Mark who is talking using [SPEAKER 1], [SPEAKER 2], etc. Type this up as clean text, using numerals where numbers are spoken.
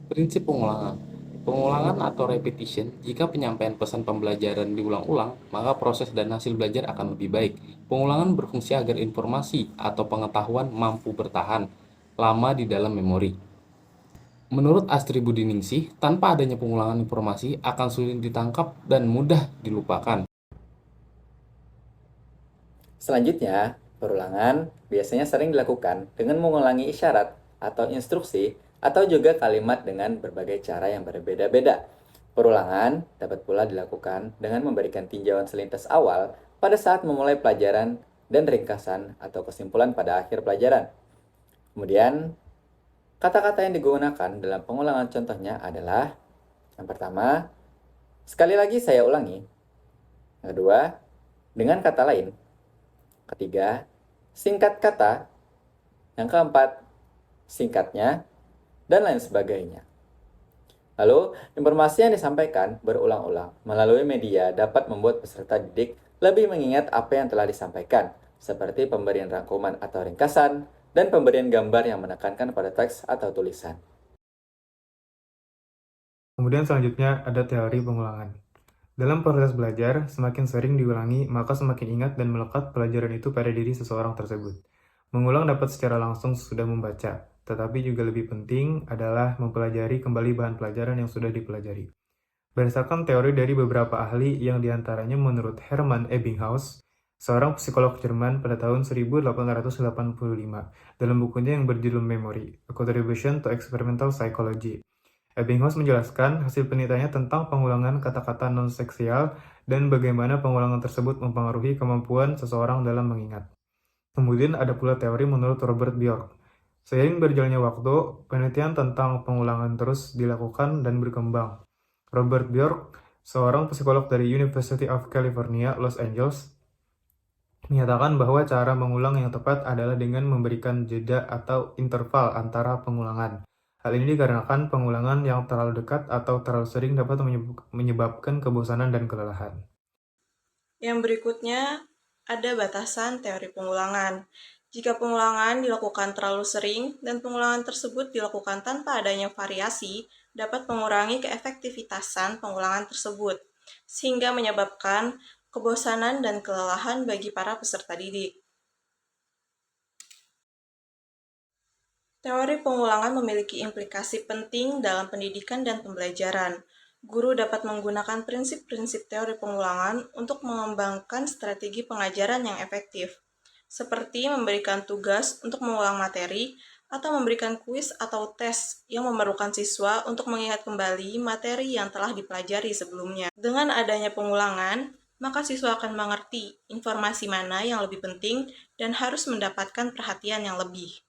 [SPEAKER 1] Prinsip pengulangan. Pengulangan atau repetition, jika penyampaian pesan pembelajaran diulang-ulang, maka proses dan hasil belajar akan lebih baik. Pengulangan berfungsi agar informasi atau pengetahuan mampu bertahan lama di dalam memori. Menurut Astri Budiningsih, tanpa adanya pengulangan informasi akan sulit ditangkap dan mudah dilupakan.
[SPEAKER 2] Selanjutnya, perulangan biasanya sering dilakukan dengan mengulangi isyarat atau instruksi atau juga kalimat dengan berbagai cara yang berbeda-beda. Perulangan dapat pula dilakukan dengan memberikan tinjauan selintas awal pada saat memulai pelajaran dan ringkasan atau kesimpulan pada akhir pelajaran. Kemudian, kata-kata yang digunakan dalam pengulangan contohnya adalah yang pertama, sekali lagi saya ulangi. Yang kedua, dengan kata lain. Ketiga, singkat kata. Yang keempat, singkatnya, dan lain sebagainya. Lalu, informasi yang disampaikan berulang-ulang melalui media dapat membuat peserta didik lebih mengingat apa yang telah disampaikan, seperti pemberian rangkuman atau ringkasan, dan pemberian gambar yang menekankan pada teks atau tulisan.
[SPEAKER 3] Kemudian selanjutnya ada teori pengulangan. Dalam proses belajar, semakin sering diulangi, maka semakin ingat dan melekat pelajaran itu pada diri seseorang tersebut. Mengulang dapat secara langsung sesudah membaca, tetapi juga lebih penting adalah mempelajari kembali bahan pelajaran yang sudah dipelajari. Berdasarkan teori dari beberapa ahli yang diantaranya menurut Hermann Ebbinghaus, seorang psikolog Jerman pada tahun 1885, dalam bukunya yang berjudul Memory, A Contribution to Experimental Psychology. Ebbinghaus menjelaskan hasil penelitiannya tentang pengulangan kata-kata non-seksial dan bagaimana pengulangan tersebut mempengaruhi kemampuan seseorang dalam mengingat. Kemudian ada pula teori menurut Robert Bjork. Seiring berjalannya waktu, penelitian tentang pengulangan terus dilakukan dan berkembang. Robert Bjork, seorang psikolog dari University of California, Los Angeles, menyatakan bahwa cara mengulang yang tepat adalah dengan memberikan jeda atau interval antara pengulangan. Hal ini dikarenakan pengulangan yang terlalu dekat atau terlalu sering dapat menyebabkan kebosanan dan kelelahan.
[SPEAKER 4] Yang berikutnya ada batasan teori pengulangan. Jika pengulangan dilakukan terlalu sering dan pengulangan tersebut dilakukan tanpa adanya variasi, dapat mengurangi keefektivitasan pengulangan tersebut, sehingga menyebabkan kebosanan dan kelelahan bagi para peserta didik. Teori pengulangan memiliki implikasi penting dalam pendidikan dan pembelajaran. Guru dapat menggunakan prinsip-prinsip teori pengulangan untuk mengembangkan strategi pengajaran yang efektif, seperti memberikan tugas untuk mengulang materi atau memberikan kuis atau tes yang memerlukan siswa untuk mengingat kembali materi yang telah dipelajari sebelumnya. Dengan adanya pengulangan, maka siswa akan mengerti informasi mana yang lebih penting dan harus mendapatkan perhatian yang lebih.